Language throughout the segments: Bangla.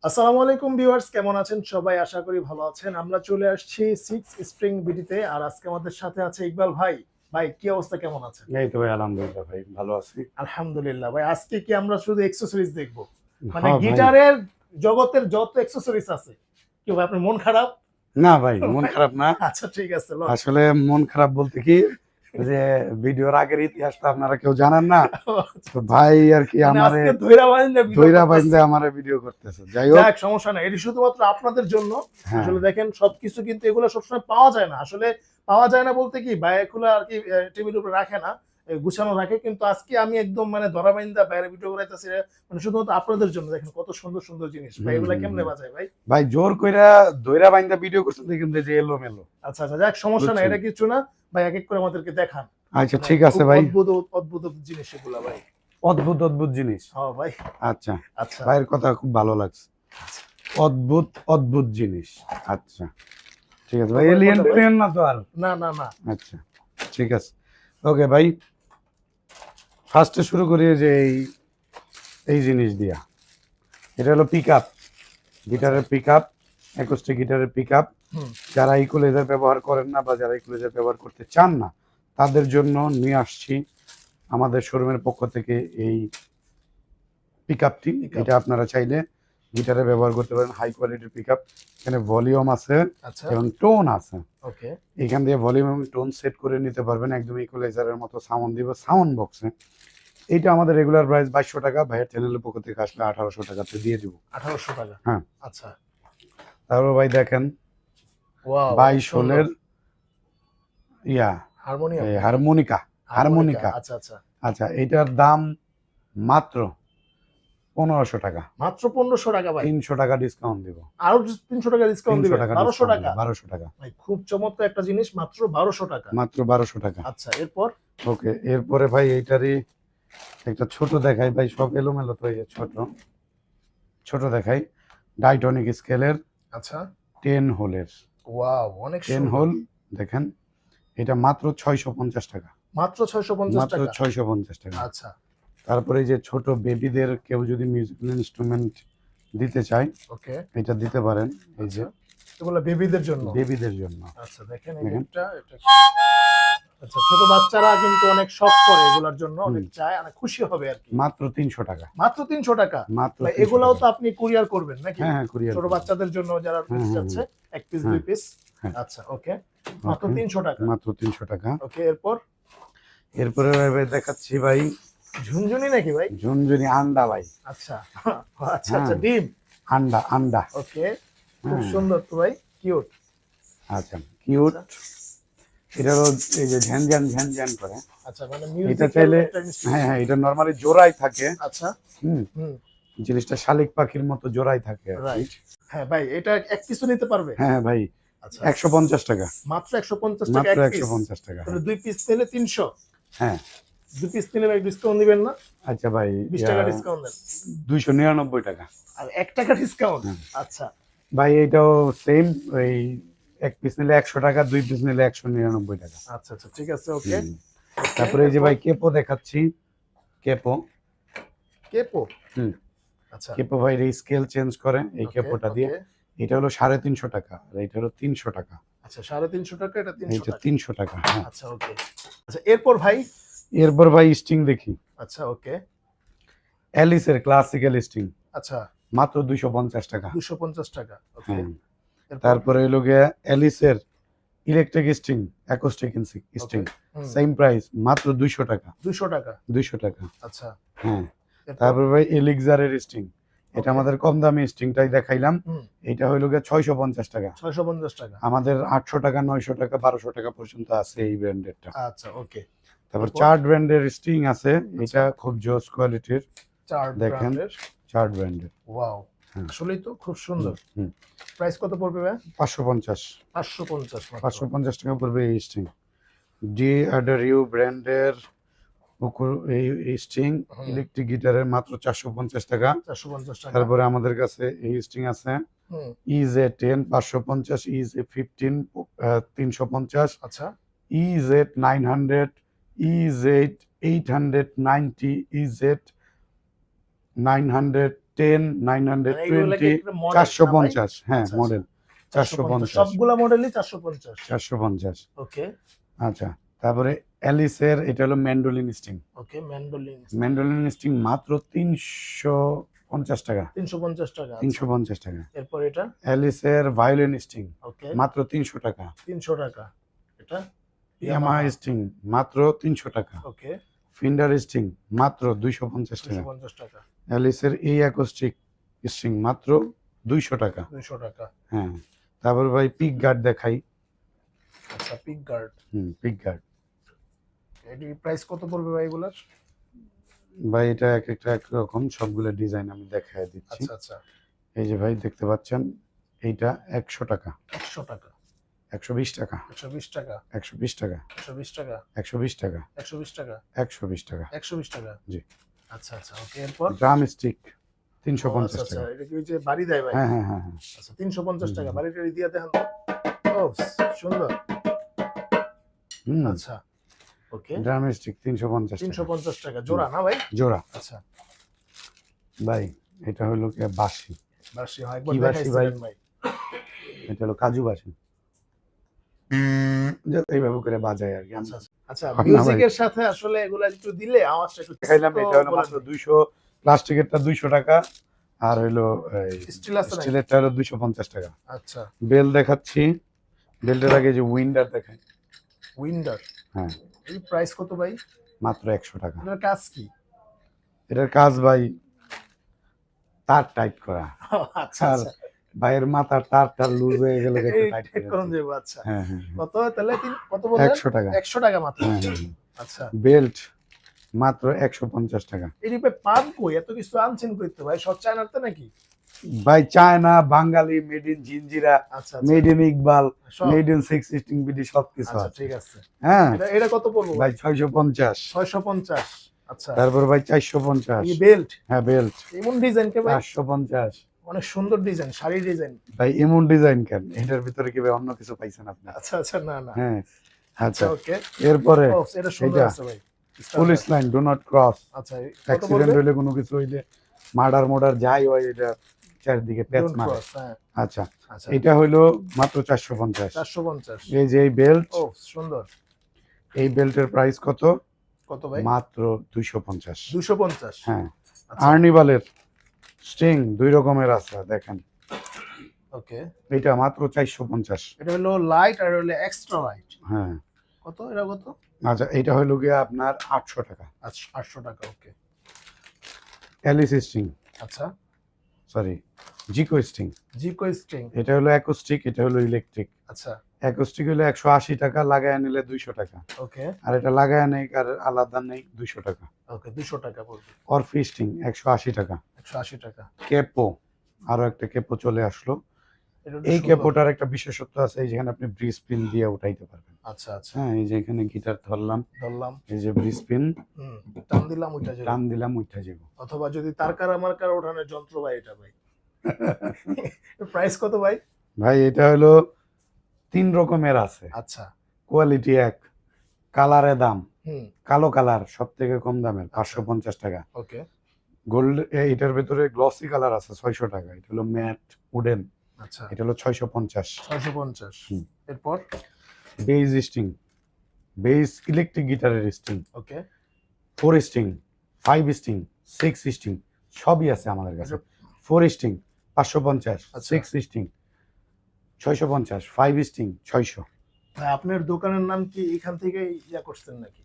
আসসালামু আলাইকুম ভিউয়ার্স, কেমন আছেন সবাই? আশা করি ভালো আছেন। আমরা চলে আসছি 6 স্প্রিং বিডিতে। আর আজকে আমাদের সাথে আছে ইকবাল ভাই। ভাই কি অবস্থা, কেমন আছেন? এই তো ভাই আলহামদুলিল্লাহ ভাই ভালো আছি। আলহামদুলিল্লাহ ভাই। আজকে কি আমরা শুধু অ্যাকসেসরিজ দেখব? মানে হ্যাঁ ভাই। গিটারের জগতের যত অ্যাকসেসরিজ আছে। কি ভাই, আপনার মন খারাপ? না ভাই মন খারাপ না। আচ্ছা ঠিক আছে, লন। আসলে মন খারাপ বলতে কি যে ভিডিওর আগের ইতিহাসটা আপনারা কেউ জানেন না। তো ভাই আর কি মানে আমারে আজকে ধইরা বাইন্দা ভিডিও ধইরা করতেছি। বাইন্দা আমারে ভিডিও করতেছে। যাই হোক, যাক, সমস্যা নাই। এটি শুধুমাত্র আপনাদের জন্য। হ্যাঁ আসলে দেখেন, সবকিছু কিন্তু এগুলো সবসময় পাওয়া যায় না। আসলে পাওয়া যায় না বলতে কি, বাইরেগুলো আর কি টেবিলের উপরে রাখে না, গুছানো রাখে। কিন্তু আজকে আমি একদম মানে ধরা বাইন্দা বাইরে ভিডিও করাইতেছি, মানে শুধুমাত্র আপনাদের জন্য। দেখেন কত সুন্দর সুন্দর জিনিস ভাই, এগুলা কেমনে বাজায় ভাই? ভাই জোর কইরা ধইরা বাইন্দা ভিডিও করছেন দেখেন যে এলোমেলো। আচ্ছা আচ্ছা, যাক সমস্যা নাই, বুঝছেন? এটা কিছু না ভাই। এক এক করে আমাদেরকে দেখান। আচ্ছা মানে ঠিক আছে খুব ভাই। অদ্ভুত অদ্ভুত জিনিস এগুলা ভাই। অদ্ভুত অদ্ভুত জিনিস। হ্যাঁ ভাই। আচ্ছা, আচ্ছা ভাইয়ের কথা খুব ভালো লাগছে। অদ্ভুত অদ্ভুত জিনিস। আচ্ছা ঠিক আছে ভাই। এলিয়েন ভাই। এলিয়েন না তো আর? না না না। আচ্ছা ঠিক আছে। ওকে ভাই, ফার্স্টে শুরু করি যে এই জিনিস দিয়া। এটা হলো পিক আপ, গিটারের পিক আপ, অ্যাকোস্টিক গিটারের পিক আপ। হুম। যারা ইকুয়ালাইজার ব্যবহার করেন না বা যারা ইকুয়ালাইজার ব্যবহার করতে চান না, তাদের জন্য নিয়ে আসছি আমাদের শোরুমের পক্ষ থেকে এই পিক আপটি। এটা আপনারা চাইলে গিটারে ব্যবহার করতে পারেন। হাই কোয়ালিটির পিক আপ, এখানে ভলিউম আছে আচ্ছা এবং টোন আছে। ওকে। এখান দিয়ে ভলিউম এবং টোন সেট করে নিতে পারবেন, একদম ইকুয়ালাইজারের মতো সাউন্ড দিব সাউন্ড বক্সে। এইটা আমাদের রেগুলার প্রাইস 2200 টাকা, ভাইয়ের চ্যানেলের পক্ষ থেকে আসলে 1800 টাকাতে দিয়ে দিব। 1800 টাকা? হ্যাঁ। আচ্ছা। তারপর ভাই দেখেন ওয়াও, 22 হোলের ইয়া হারমোনিয়াম, হারমোনিকা। হারমোনিকা। আচ্ছা আচ্ছা। আচ্ছা, এটার দাম মাত্র 1500 টাকা। মাত্র 1500 টাকা ভাই? 300 টাকা ডিসকাউন্ট দিব। আরো 300 টাকা ডিসকাউন্ট 300 দিবেন? টাকা 1200 ডিসকাউন্ট টাকা? 1200 টাকা। ভাই খুব চমৎকার একটা জিনিস, মাত্র 1200 টাকা। মাত্র 1200 টাকা। আচ্ছা, এরপর? ওকে, এরপরে ভাই এইটারই একটা ছোট দেখাই ভাই, সব এলোমেলো তো এই ছোট ছোট দেখাই। ডাইটনিক স্কেলের আচ্ছা। 10 হোলের। ওয়াও, অনেক 10 সুন্দর। হোল দেখেন, এটা মাত্র 650 টাকা। মাত্র 650 মাত্র টাকা? 650 টাকা। আচ্ছা তারপরে এই যে ছোট বেবিদের কেউ যদি মিউজিক্যাল ইনস্ট্রুমেন্ট দিতে চায়, ওকে। এটা দিতে পারেন। এই যে আচ্ছা, এগুলো বেবিদের জন্য? বেবিদের জন্য। আচ্ছা দেখেন, দেখেন। এটা আচ্ছা, ছোট বাচ্চারা কিন্তু অনেক শখ করে এগুলোর জন্য, অনেক চায়, অনেক খুশি হবে আর কি। মাত্র 300 টাকা। মাত্র 300 টাকা? মাত্র ভাই 300 এগুলাও টাকা। তো আপনি কুরিয়ার করবেন নাকি? হ্যাঁ হ্যাঁ, কুরিয়ার ছোট বাচ্চাদের জন্য যারা হ্যাঁ, নিতে হ্যাঁ, যাচ্ছে, এক পিস হ্যাঁ। দুই পিস? হ্যাঁ। আচ্ছা ওকে, মাত্র ওকে, 300 টাকা? মাত্র 300 টাকা। ওকে, এরপর? এরপরে ভাই দেখাচ্ছি ভাই ঝুনঝুনি নাকি ভাই? ঝুনঝুনি আন্ডা ভাই। আচ্ছা আচ্ছা হ্যাঁ। আচ্ছা, ডিম? আন্ডা আন্ডা। ওকে, খুব হ্যাঁ। সুন্দর তো ভাই, কিউট। আচ্ছা কিউট। এটারও এই যে ঝ্যান ঝ্যান ঝ্যান ঝ্যান করে। আচ্ছা, মানে এটা মিউজিক্যাল চাইলে একটা ইনস্ট্রুমেন্ট। হ্যাঁ হ্যাঁ, এটা নরমালি জোড়াই থাকে। আচ্ছা। হুম, হুম। জিনিসটা শালিক পাখির মতো জোড়াই থাকে আর কি। রাইট। হ্যাঁ ভাই, এটা এক পিসও নিতে পারবে? হ্যাঁ ভাই, আচ্ছা, 150 টাকা। মাত্র 150 টাকা মাত্র এক পিস? 150 টাকা। তাহলে দুই পিস নিলে 300? হ্যাঁ। দুই পিস নিলে ভাই ডিসকাউন্ট দিবেন না? আচ্ছা ভাই, 20 টাকা ডিসকাউন্ট দেন। 299 টাকা। আর 1 টাকা ডিসকাউন্ট? হুম। আচ্ছা ভাই এটাও সেম, ওই এক পিস নিলে 100 টাকা, দুই পিস নিলে 199 টাকা। আচ্ছা আচ্ছা, ঠিক আছে ওকে। হুম। তারপরে এই যে ভাই কেপো দেখাচ্ছি। কেপো। কেপো? হুম। আচ্ছা, কেপো ভাই স্কেল চেঞ্জ করে এই ওকে, কেপোটা দিয়ে। ওকে। এটা হলো 350 টাকা আর এটা হলো 300 টাকা। আচ্ছা, 350 টাকা, এটা 300 এটা টাকা? 300 টাকা। হ্যাঁ। আচ্ছা ওকে। আচ্ছা, এরপর ভাই? এরপর ভাই স্ট্রিং দেখি। আচ্ছা ওকে। অ্যালিসের ক্লাসিক্যাল স্ট্রিং আচ্ছা, মাত্র 250 টাকা। 250 টাকা ওকে। হ্যাঁ। এরপর? তারপরে হলো গিয়ে অ্যালিসের ইলেকট্রিক স্ট্রিং, অ্যাকোস্টিক স্ট্রিং, হুম। সেম প্রাইস মাত্র 200 টাকা। 200 টাকা? 200 টাকা। আচ্ছা। হ্যাঁ। এরপর? তারপর ভাই এলিক্সারের স্ট্রিং, এটা ওকে। আমাদের কম দামি স্ট্রিংটাই দেখাইলাম। হুম। এটা হইলো গিয়ে 650 টাকা। 650 টাকা? আমাদের 800 টাকা, 900 টাকা, 1200 টাকা পর্যন্ত আছে এই ব্র্যান্ডেরটা। আচ্ছা ওকে। তারপর এরপর? চার্ট ব্র্যান্ডের স্ট্রিং আছে, এটা খুব জোস কোয়ালিটির। চার দেখেন, ব্র্যান্ডের? চার্ট ব্র্যান্ডের। ওয়াও, হ্যাঁ। আসলেই তো খুব সুন্দর। হুম। প্রাইস কত পড়বে ভাই? 550। 550 মাত্র? 550 টাকা পড়বে এই স্ট্রিং। ডি আডারিউ ব্র্যান্ডের এই স্ট্রিং হুম। ইলেকট্রিক গিটারের মাত্র 450 টাকা। 450 টাকা? তারপরে আমাদের কাছে এই স্ট্রিং আছে হুম। ইজে 10 550, ইজে 15 350, আচ্ছা। ইজে 900, ইজে 890, ইজে 900, 10 মানে এগুলা কি 920 একটা model না ভাই? 450, হ্যাঁ আচ্ছা, মডেল 450 সবগুলা মডেলই 450। 450। ওকে, আচ্ছা, তারপরে অ্যালিসের এটা হলো ম্যান্ডোলিন স্ট্রিং। ওকে ম্যান্ডোলিন ম্যান্ডোলিন স্ট্রিং মাত্র 350 টাকা। 350 টাকা। আচ্ছা, 350 টাকা। এরপর এটা অ্যালিসের ভায়োলিন স্ট্রিং ওকে মাত্র 300 টাকা। 300 টাকা। এটা ইয়ামাহা স্ট্রিং মাত্র 300 টাকা। ওকে ফিন্ডার স্ট্রিং মাত্র 250 টাকা। 250 টাকা। অ্যালিসের এই অ্যাকোস্টিক স্ট্রিং মাত্র 200 টাকা। 200 টাকা। হ্যাঁ, তারপর ভাই পিক গার্ড দেখাই। আচ্ছা, পিক গার্ড। পিক গার্ড এটি প্রাইস কত পড়বে ভাই এগুলার? ভাই এটা এক একটা এক রকম, সবগুলো ডিজাইন আমি দেখায় দিচ্ছি। আচ্ছা আচ্ছা, এই যে ভাই দেখতে পাচ্ছেন, এইটা 100 টাকা, 100 টাকা, 120 টাকা, 120 টাকা, 120 টাকা, 120 টাকা, 120 টাকা, 120 টাকা, 120 টাকা। 120 টাকা। জি। আচ্ছা আচ্ছা, ওকে এরপর? ড্রাম স্টিক ও, 350 আচ্ছা আচ্ছা, টাকা। এটা কি ওই যে বাড়ি দেয় ভাই? হ্যাঁ হ্যাঁ হ্যাঁ হ্যাঁ। আচ্ছা 350 টাকা। হুম। বাড়িটা দিয়ে দেখেন তো। ও সুন্দর। হুম, আচ্ছা, ওকে ড্রাম স্টিক 350 টাকা 350 টাকা জোড়া না ভাই? জোড়া। আচ্ছা, ভাই এটা হলো কি বাঁশি, বাঁশি হয় একবার কি বাঁশি দেখাইছিলেন ভাই। এটা হলো কাজু বাঁশি, এইভাবে করে বাজায় আর কি। আচ্ছা আচ্ছা, হয় না মিউজিকের সাথে আসলে এগুলা একটু দিলে আওয়াজটা একটু দেখাইলাম, এটা হলো বলেন মাত্র ভাই। 200, প্লাস্টিকেরটা 200 টাকা, আর হলো স্টিল আছে নাকি? স্টিলেরটা হলো 250 টাকা। আচ্ছা, বেল দেখাচ্ছি, বেল্টের আগে যে উইন্ডার দেখাই। উইন্ডার। হ্যাঁ, এই প্রাইস কত ভাই? মাত্র 100 টাকা। এটার কাজ কি? এটার কাজ ভাই তার টাইট করা, আচ্ছা আর আচ্ছা, ভাইয়ের মাথার তার লুজ হয়ে গেলে একটু এই টাইট ঠিক করে করুন দিই। যাবো। আচ্ছা, হ্যাঁ হ্যাঁ কত তাহলে কত বললেন? 100 টাকা। 100 টাকা মাত্র। হ্যাঁ হ্যাঁ। আচ্ছা, বেল্ট মাত্র 150 টাকা। এই রূপে পান কই? এত কিছু আনছেন কইতে ভাই? সব চায়নাতে নাকি? ভাই China, Bangali, made in Jinjira, আচ্ছা মেড ইন ইকবাল, সব। মেড ইন 616 বিডি সবকিছু আচ্ছা আছে। ঠিক আছে। হ্যাঁ এটা কত পড়বো ভাই ভাই? 650। 650। আচ্ছা, তারপর ভাই 450। এই বেল্ট হ্যাঁ বেল্ট এমন ডিজাইন কে ভাই? 450। অনেক সুন্দর ডিজাইন, শাড়ি ডিজাইন। ভাই এমন ডিজাইন কেন, এটার ভিতরে কি ভাই অন্য কিছু পাইছেন আপনি? আচ্ছা আচ্ছা, না না। হ্যাঁ আচ্ছা আচ্ছা। ওকে। এরপরে ও এটা সুন্দর এটা আছে ভাই। Police line do not cross, আচ্ছা, কত অ্যাক্সিডেন্ট পড়বে? হইলে কোনো কিছু হইলে, মার্ডার যাই হয়, এটা চারদিকে প্যাচ Don't মারে। cross, হ্যাঁ। আচ্ছা, আচ্ছা, এটা হইলো মাত্র 450। 450। এই যে এই বেল্ট, ও সুন্দর। এই বেল্টের প্রাইস কত? কত ভাই? মাত্র 250। 250। হ্যাঁ, আচ্ছা, আর্নিবালের স্ট্রিং দুই রকমের আছে দেখেন, ওকে। এটা মাত্র 450। এটা হলো লাইট আর হলো এক্সট্রা লাইট। হ্যাঁ, কত এটা কত? আচ্ছা এটা হইলো গিয়ে আপনার 800 টাকা। আচ্ছা 800 টাকা, ওকে। অ্যালিস স্ট্রিং, আচ্ছা, সরি জিকো স্ট্রিং, জিকো স্ট্রিং। এটা হলো অ্যাকোস্টিক, এটা হলো ইলেকট্রিক। আচ্ছা, অ্যাকোস্টিক হলো 180 টাকা, লাগায় নিলে 200 টাকা, ওকে আর এটা লাগায় নেই আর আলাদা নেই 200 টাকা। ওকে, 200 টাকা পড়বে। অরফি স্ট্রিং 180 টাকা। 180 টাকা। কেপো, আরো একটা কেপো চলে আসলো। এটা এই সুন্দর। কেপোটার একটা বিশেষত্ব আছে, এই যেখানে আপনি ব্রিজ পিন দিয়ে উঠাইতে পারবেন। আচ্ছা আচ্ছা, হ্যাঁ, এই যে এখানে গিটার ধরলাম, ধরলাম, এই যে ব্রিজ পিন টান দিলাম ওইটা যাবে। টান দিলাম উঠা যাব। অথবা যদি তারকারা মার্কার ওঠানোর যন্ত্র ভাই, এটা ভাই। প্রাইস কত ভাই? ভাই এটা হলো 3 রকমের আছে, আচ্ছা, কোয়ালিটি এক, কালারে দাম, হুম, কালো কালার সব থেকে কম দামের 550 টাকা। ওকে গোল্ড, এটার ভিতরে গ্লসি কালার আছে 600 টাকা। এটা হলো ম্যাট উডেন, আচ্ছা, এটা হলো 650। 650। হুম। এরপর বেস স্ট্রিং, বেস ইলেকট্রিক গিটারের স্ট্রিং, ওকে 4 স্ট্রিং, 5 স্ট্রিং, 6 স্ট্রিং সবই আছে আমাদের কাছে। 4 স্ট্রিং 550, আচ্ছা। 6 স্ট্রিং 650, 5 স্ট্রিং 600। ভাই আপনার দোকানের নাম কি এখান থেকে ইয়া করছেন নাকি?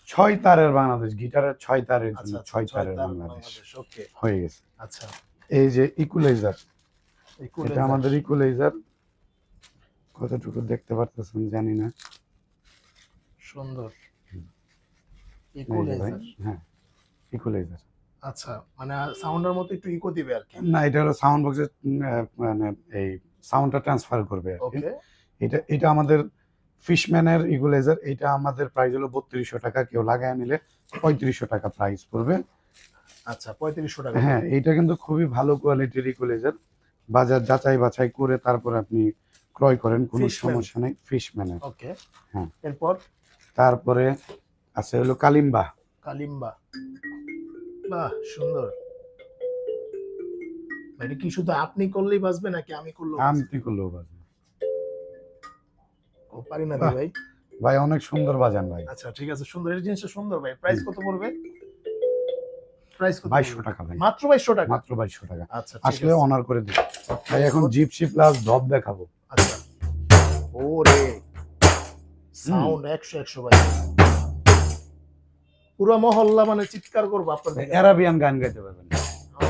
6 তারের বাংলাদেশ, গিটারের 6 তারের জন্য আচ্ছা 6 তারের তার বাংলাদেশ ওকে। হয়ে গেছে। আচ্ছা, এই যে ইকুলাইজার, এই এটা কুলার আমাদের ইকুলাইজার, কতটুকু দেখতে পারতেছেন জানি না। সুন্দর। এই যে ভাই, হ্যাঁ ইকুলাইজার। আচ্ছা, মানে সাউন্ডের মতো একটু ইকো দিবে আর কি। না, এটা হলো সাউন্ড বক্সের, মানে এই সাউন্ডটা ট্রান্সফার করবে আর কি। ওকে, এটা আমাদের ফিশম্যানের ইকুলাইজার, এটা আমাদের প্রাইস হলো 3200 টাকা, কেউ লাগায় নিলে 3500 টাকা প্রাইস পড়বে। আচ্ছা 3500 টাকা। হ্যাঁ, এটা কিন্তু খুবই ভালো কোয়ালিটির ইকুলাইজার, বাজার যাচাই বাছাই করে তারপর আপনি ক্রয় করেন, কোনো Fishman। সমস্যা নেই। ফিশম্যানের। ওকে, হ্যাঁ, এরপর তারপরে আছে হলো কালিম্বা। কালিম্বা, বাহ সুন্দর। এটা কি শুধু আপনি করলেই বাজবে নাকি আমি করলেও আমি বাজবে? তুই করলেও বাজবে। ও পারি না দি ভাই। ভাই অনেক সুন্দর বাজান ভাই। আচ্ছা ঠিক আছে, সুন্দর, এই জিনিসটা সুন্দর ভাই। প্রাইস কত পড়বে? প্রাইস কত 2200 পড়বে? টাকা ভাই, মাত্র 2200 টাকা। মাত্র 2200 টাকা। আচ্ছা ঠিক আসলে আছে। অনার করে দিই ভাই। এখন জিপসি প্লাস ধপ দেখাবো। আচ্ছা। ওরে সাউন্ড 100 ভাই। পুরো মহল্লা মানে চিৎকার করবো আপনার দিকে। অ্যারাবিয়ান গান গাইতে পারবেন।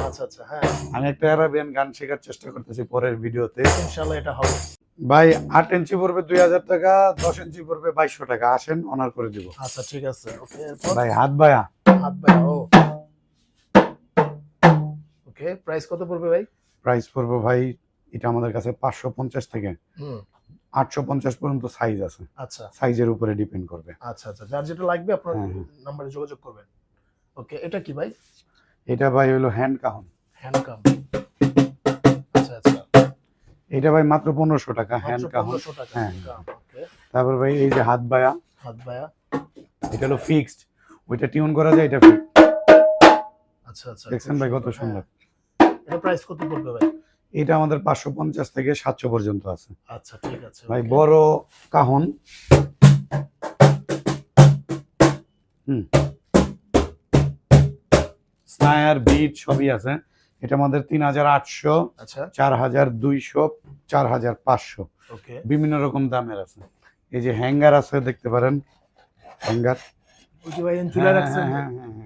আচ্ছা আচ্ছা, হ্যাঁ আমি একটা অ্যারাবিয়ান গান শেখার চেষ্টা করতেছি পরের ভিডিওতে। ইনশাআল্লাহ এটা হবে। ভাই 8 ইঞ্চি পড়বে 2000 টাকা, 10 ইঞ্চি পড়বে 2200 টাকা। আসেন অনার করে দিব। আচ্ছা ঠিক আছে, ওকে। এরপর ভাই হাত বায়া। হাত ভাই। ও ওকে, প্রাইস কত পড়বে ভাই? প্রাইস পড়বে ভাই, এটা আমাদের কাছে 550 থেকে হুম 850 পর্যন্ত সাইজ আছে। আচ্ছা সাইজের উপরে ডিপেন্ড করবে। আচ্ছা আচ্ছা, যার যেটা লাগবে আপনার হ্যাঁ, হ্যাঁ। নাম্বারে যোগাযোগ করবেন। ওকে, এটা কি ভাই? এটা ভাই হলো হ্যান্ড কাহন। হ্যান্ডকাম। আচ্ছা আচ্ছা, এটা ভাই মাত্র 1500 টাকা হ্যান্ড মাত্র কাহন। 1500 টাকা হ্যাঁ। হ্যান্ডকাম। ওকে, তারপর ভাই এই যে হাত বায়া, হাত ভায়া। এটা হলো ফিক্সড, ওইটা টিউন করা যায়, এটা ফিক্সড। আচ্ছা আচ্ছা, দেখছেন ভাই কত সুন্দর। এটা প্রাইস কত পড়বে ভাই? এটা আমাদের 550 থেকে 700 পর্যন্ত আছে আচ্ছা ঠিক আছে ভাই। okay. বড় কাহন, স্নায়ার বিট সবই আছে। এটা আমাদের 3800, আচ্ছা 4200, 4500 ওকে। বিভিন্ন রকম দামের আছে। এই যে হ্যাঙ্গার আছে, দেখতে পারেন হ্যাঙ্গার। ওই যে ভাই ঝুলা রাখছেন।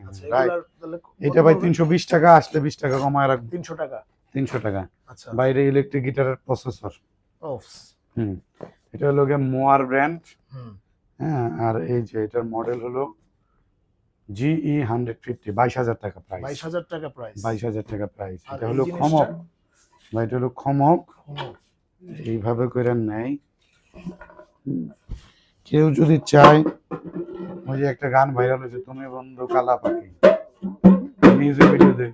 আচ্ছা রাইট। এগুলার তাহলে এটা ভাই 320 টাকা, আসলে 20 টাকা কমায় রাখবো। 300 টাকা। 300 টাকা। আচ্ছা বাইরে ইলেকট্রিক গিটারের প্রসেসর। ওফ। এটা হলো গিয়ে মোয়ার ব্র্যান্ড। হুম হ্যাঁ, আর এই যে এটার মডেল হলো GE 150, 22,000 টাকা প্রাইস। 22000 টাকা প্রাইস। 22,000 টাকা প্রাইস। আর এটা এই হলো জিনিসটা? খমক ভাই, এটা হলো খমক। হুম, এইভাবে করে নেয়। কেউ যদি চায়, ওই যে একটা গান ভাইরাল হয়েছে, তুমি বন্ধু কালা পাখি, মিউজিক ভিডিও দেখ।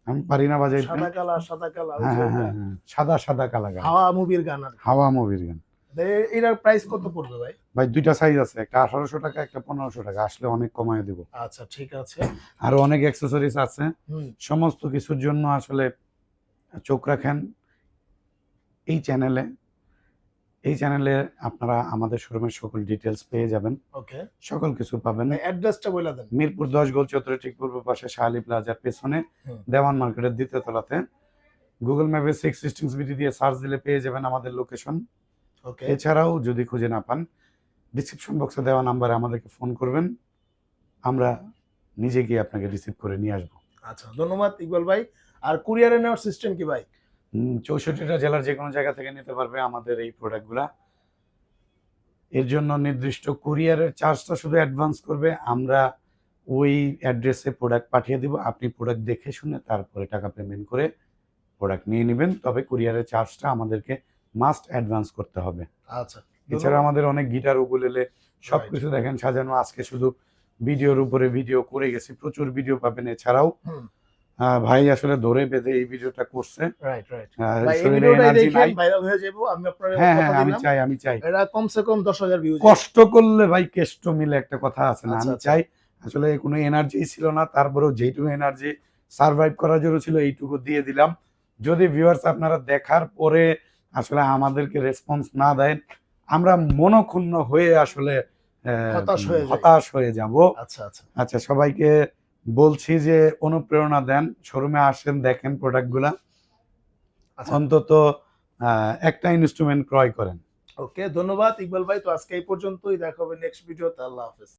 আমি পারি না বাজাইতে। সাদা কালা সাদা কালা। ওই হ্যাঁ যে হ্যাঁ ওটা। হ্যাঁ হ্যাঁ, সাদা সাদা কালা গান, হাওয়া মুভির গান আর কি। হাওয়া মুভির গান। এটার প্রাইস কত পড়বে ভাই? ভাই দুইটা সাইজ আছে, একটা 1800 টাকা, একটা 1500 টাকা। আসলে অনেক কমায় দিব। আচ্ছা ঠিক আছে। আরো অনেক অ্যাক্সেসরিজ আছে। হুম সমস্ত কিছুর জন্য আসলে চোখ রাখেন এই চ্যানেলে। এই চ্যানেলে আপনারা আমাদের শোরুমের সকল ডিটেলস পেয়ে যাবেন, ওকে। সকল কিছু পাবেন। অ্যাড্রেসটা বলে দেন। মিরপুর 10 গোল চত্বরে ঠিক পূর্ব পাশে শাহালি প্লাজার পেছনে হুম। দেওয়ান মার্কেটের দ্বিতীয় তলাতে। গুগল ম্যাপে 6 ডিস্ট্রিক্টস বিডি দিয়ে সার্চ দিলে পেয়ে যাবেন আমাদের লোকেশন। ওকে এছাড়াও যদি খুঁজে না পান, ডিসক্রিপশন বক্সে দেওয়া নাম্বারে আমাদেরকে ফোন করবেন, আমরা নিজে গিয়ে আপনাকে রিসিভ করে নিয়ে আসবো। আচ্ছা, ধন্যবাদ ইকবাল ভাই। আর কুরিয়ারে নেওয়ার সিস্টেম কি ভাই? 64টা জেলার যে কোনো জায়গা থেকে নিতে পারবে আমাদের এই প্রোডাক্টগুলা। এর জন্য নির্দিষ্ট কুরিয়ারের চার্জটা শুধু অ্যাডভান্স করবে, আমরা ওই অ্যাড্রেসে প্রোডাক্ট পাঠিয়ে দিব। আপনি প্রোডাক্ট দেখে শুনে তারপরে টাকা পেমেন্ট করে প্রোডাক্ট নিয়ে নেবেন। তবে কুরিয়ারের চার্জটা আমাদেরকে মাস্ট অ্যাডভান্স করতে হবে। আচ্ছা, এছাড়া আমাদের অনেক গিটার উকুলেলে সবকিছু দেখেন সাজানো। আজকে শুধু ভিডিওর উপরে ভিডিও করে গেছি, প্রচুর ভিডিও পাবেন। এছাড়াও হুম ভাই আসলে ধরে বেঁধে এই ভিডিওটা করছে। Right right. আহ, ভাই এই শরীরে ভিডিওটাই এনার্জি দেখেন নাই। ভাইরাল হয়ে যাবো, আমি আপনাদের হ্যাঁ কথা হ্যাঁ, আমি দিলাম। চাই, আমি চাই। এটা কমসে কম 10,000 ভিউজ। কষ্ট করলে ভাই কেষ্ট মিলে একটা কথা আছে না, আচ্ছা, আমি আচ্ছা। চাই। আসলে কোনো এনার্জি ছিল না, তারপরেও যেইটুকু এনার্জি সার্ভাইভ করার জন্য ছিল এইটুকু দিয়ে দিলাম। যদি ভিউয়ার্স আপনারা দেখার পরে আসলে আমাদেরকে রেসপন্স না দেন, আমরা মনক্ষুণ্ণ হয়ে আসলে হতাশ হয়ে যাব। আচ্ছা আচ্ছা আচ্ছা, সবাইকে বলছি যে অনুপ্রেরণা দেন, শোরুমে আসেন, দেখেন প্রোডাক্টগুলা, আচ্ছা অন্তত একটা ইনস্ট্রুমেন্ট ক্রয় করেন। ওকে, ধন্যবাদ ইকবাল ভাই। তো আজকে এই পর্যন্তই, দেখা হবে নেক্সট ভিডিওতে। আল্লাহ হাফেজ।